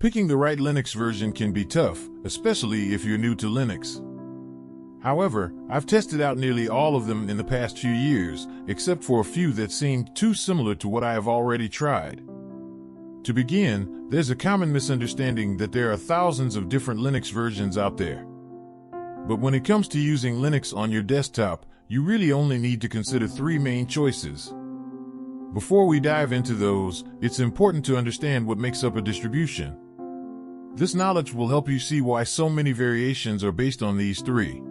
Picking the right Linux version can be tough, especially if you're new to Linux. However, I've tested out nearly all of them in the past few years, except for a few that seemed too similar to what I have already tried. To begin, there's a common misunderstanding that there are thousands of different Linux versions out there. But when it comes to using Linux on your desktop, you really only need to consider three main choices. Before we dive into those, it's important to understand what makes up a distribution. This knowledge will help you see why so many variations are based on these three.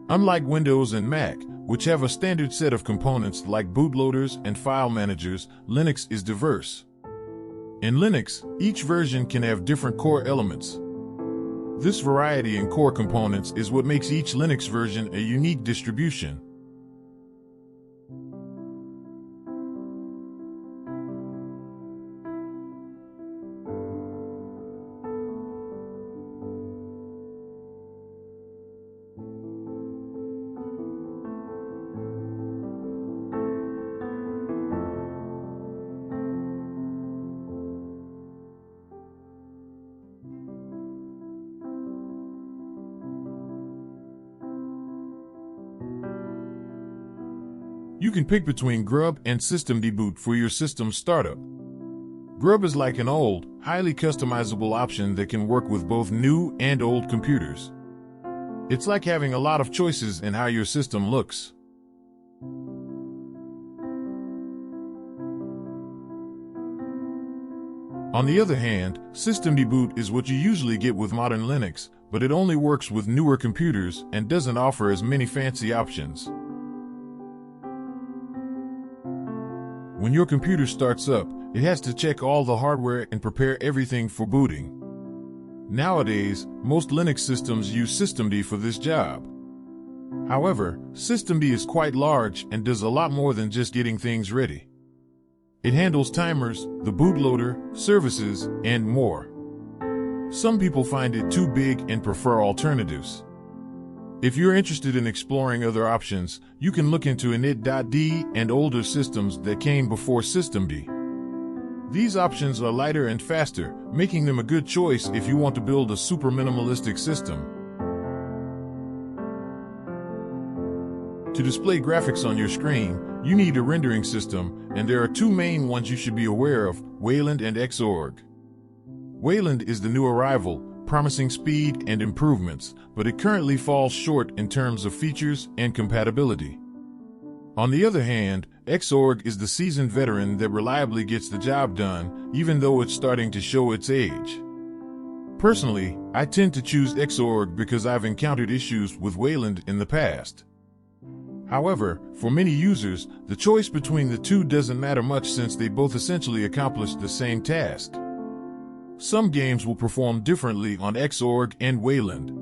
Unlike Windows and Mac, which have a standard set of components like bootloaders and file managers, Linux is diverse. In Linux, each version can have different core elements. This variety in core components is what makes each Linux version a unique distribution. You can pick between Grub and systemd for your system startup. Grub is like an old, highly customizable option that can work with both new and old computers. It's like having a lot of choices in how your system looks. On the other hand, systemd is what you usually get with modern Linux, but it only works with newer computers and doesn't offer as many fancy options. When your computer starts up, it has to check all the hardware and prepare everything for booting. Nowadays, most Linux systems use systemd for this job. However, systemd is quite large and does a lot more than just getting things ready. It handles timers, the bootloader, services, and more. Some people find it too big and prefer alternatives. If you're interested in exploring other options, you can look into Init.d and older systems that came before systemd. These options are lighter and faster, making them a good choice if you want to build a super minimalistic system. To display graphics on your screen, you need a rendering system, and there are two main ones you should be aware of: Wayland and xorg. Wayland is the new arrival, promising speed and improvements, but it currently falls short in terms of features and compatibility. On the other hand, xorg is the seasoned veteran that reliably gets the job done, even though it's starting to show its age. Personally, I tend to choose xorg because I've encountered issues with Wayland in the past. However, for many users, the choice between the two doesn't matter much since they both essentially accomplish the same task. Some games will perform differently on xorg and Wayland.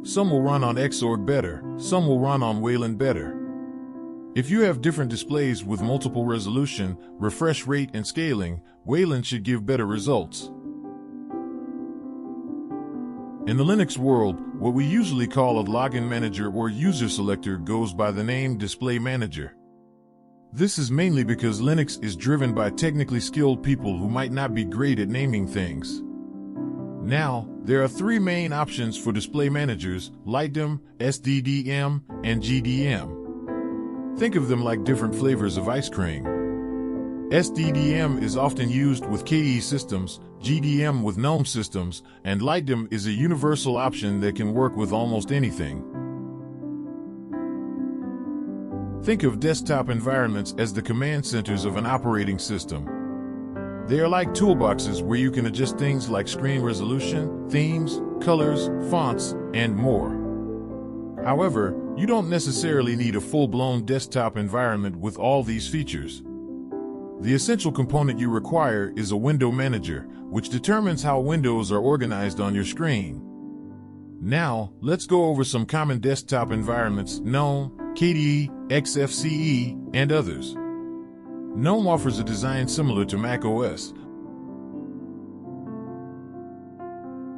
Some will run on xorg better, some will run on Wayland better. If you have different displays with multiple resolution, refresh rate, and scaling, Wayland should give better results. In the Linux world, what we usually call a login manager or user selector goes by the name display manager. This is mainly because Linux is driven by technically skilled people who might not be great at naming things. Now, there are three main options for display managers: lightdm, sddm, and gdm. Think of them like different flavors of ice cream. SDDM is often used with KDE systems, GDM with GNOME systems, and lightdm is a universal option that can work with almost anything. Think of desktop environments as the command centers of an operating system. They are like toolboxes where you can adjust things like screen resolution, themes, colors, fonts, and more. However, you don't necessarily need a full-blown desktop environment with all these features. The essential component you require is a window manager, which determines how windows are organized on your screen. Now, let's go over some common desktop environments: GNOME, KDE, xfce, and others. GNOME offers a design similar to Mac OS,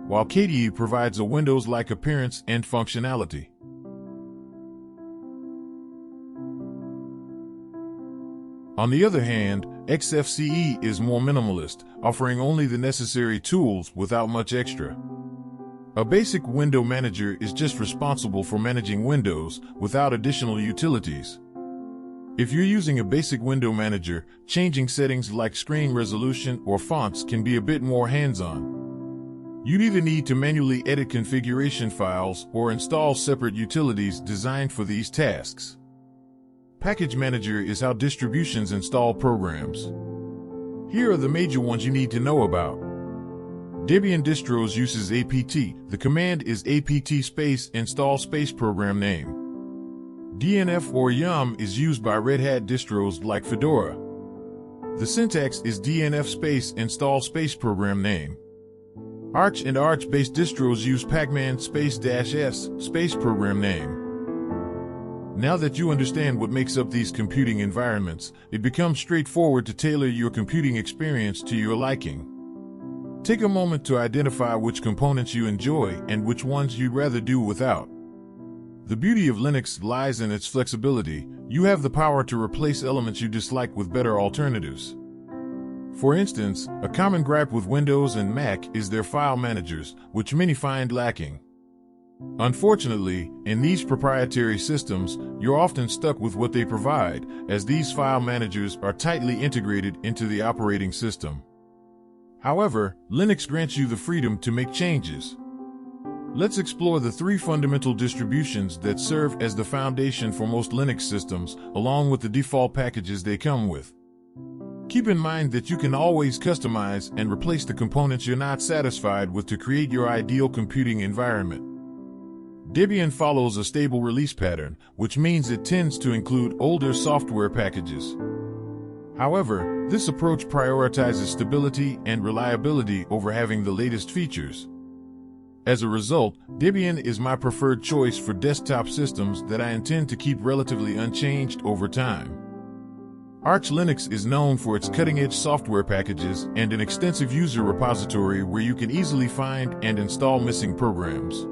while KDE provides a Windows-like appearance and functionality. On the other hand, xfce is more minimalist, offering only the necessary tools without much extra. A basic window manager is just responsible for managing windows without additional utilities. If you're using a basic window manager, changing settings like screen resolution or fonts can be a bit more hands-on. You'd either need to manually edit configuration files or install separate utilities designed for these tasks. Package Manager is how distributions install programs. Here are the major ones you need to know about. Debian distros uses apt. The command is apt space install space program name. DNF or yum is used by Red Hat distros like Fedora. The syntax is dnf space install space program name. Arch and Arch-based distros use pacman space-s space program name. Now that you understand what makes up these computing environments, it becomes straightforward to tailor your computing experience to your liking. Take a moment to identify which components you enjoy and which ones you'd rather do without. The beauty of Linux lies in its flexibility. You have the power to replace elements you dislike with better alternatives. For instance, a common gripe with Windows and Mac is their file managers, which many find lacking. Unfortunately, in these proprietary systems, you're often stuck with what they provide, as these file managers are tightly integrated into the operating system. However, Linux grants you the freedom to make changes. Let's explore the three fundamental distributions that serve as the foundation for most Linux systems, along with the default packages they come with. Keep in mind that you can always customize and replace the components you're not satisfied with to create your ideal computing environment. Debian follows a stable release pattern, which means it tends to include older software packages. However, this approach prioritizes stability and reliability over having the latest features. As a result, Debian is my preferred choice for desktop systems that I intend to keep relatively unchanged over time. Arch Linux is known for its cutting-edge software packages and an extensive user repository where you can easily find and install missing programs.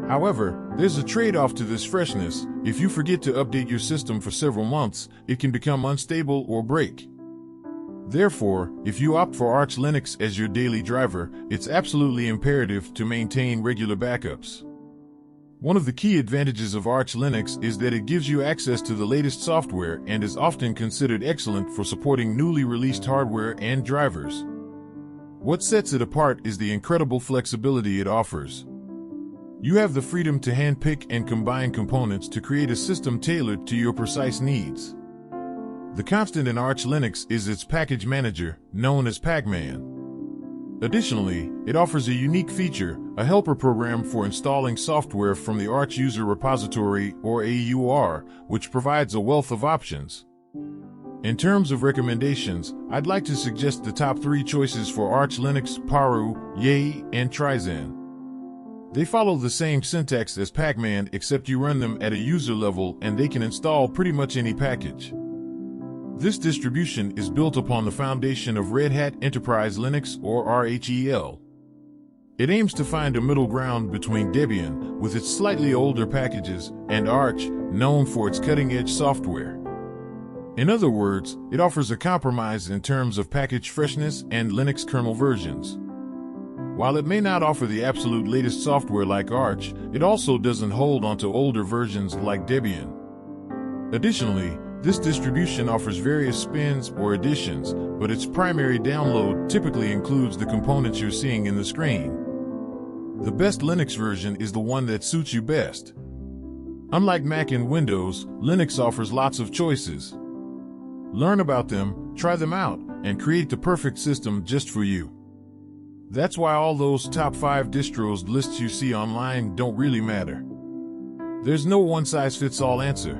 However, there's a trade-off to this freshness. If you forget to update your system for several months, it can become unstable or break. Therefore, if you opt for Arch Linux as your daily driver, it's absolutely imperative to maintain regular backups. One of the key advantages of Arch Linux is that it gives you access to the latest software and is often considered excellent for supporting newly released hardware and drivers. What sets it apart is the incredible flexibility it offers. You have the freedom to handpick and combine components to create a system tailored to your precise needs. The constant in Arch Linux is its package manager, known as pacman. Additionally, it offers a unique feature, a helper program for installing software from the Arch User Repository, or AUR, which provides a wealth of options. In terms of recommendations, I'd like to suggest the top 3 choices for Arch Linux: Paru, Yay, and Trizen. They follow the same syntax as pacman, except you run them at a user level and they can install pretty much any package. This distribution is built upon the foundation of Red Hat Enterprise Linux, or RHEL. It aims to find a middle ground between Debian, with its slightly older packages, and Arch, known for its cutting-edge software. In other words, it offers a compromise in terms of package freshness and Linux kernel versions. While it may not offer the absolute latest software like Arch, it also doesn't hold onto older versions like Debian. Additionally, this distribution offers various spins or editions, but its primary download typically includes the components you're seeing in the screen. The best Linux version is the one that suits you best. Unlike Mac and Windows, Linux offers lots of choices. Learn about them, try them out, and create the perfect system just for you. That's why all those top 5 distros lists you see online don't really matter. There's no one-size-fits-all answer.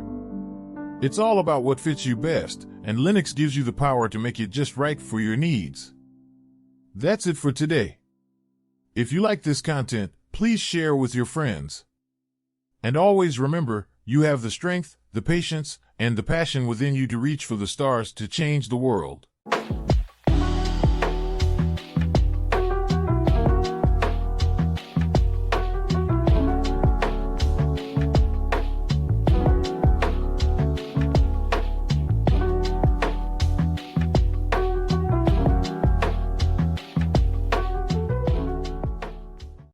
It's all about what fits you best, and Linux gives you the power to make it just right for your needs. That's it for today. If you like this content, please share with your friends. And always remember, you have the strength, the patience, and the passion within you to reach for the stars to change the world.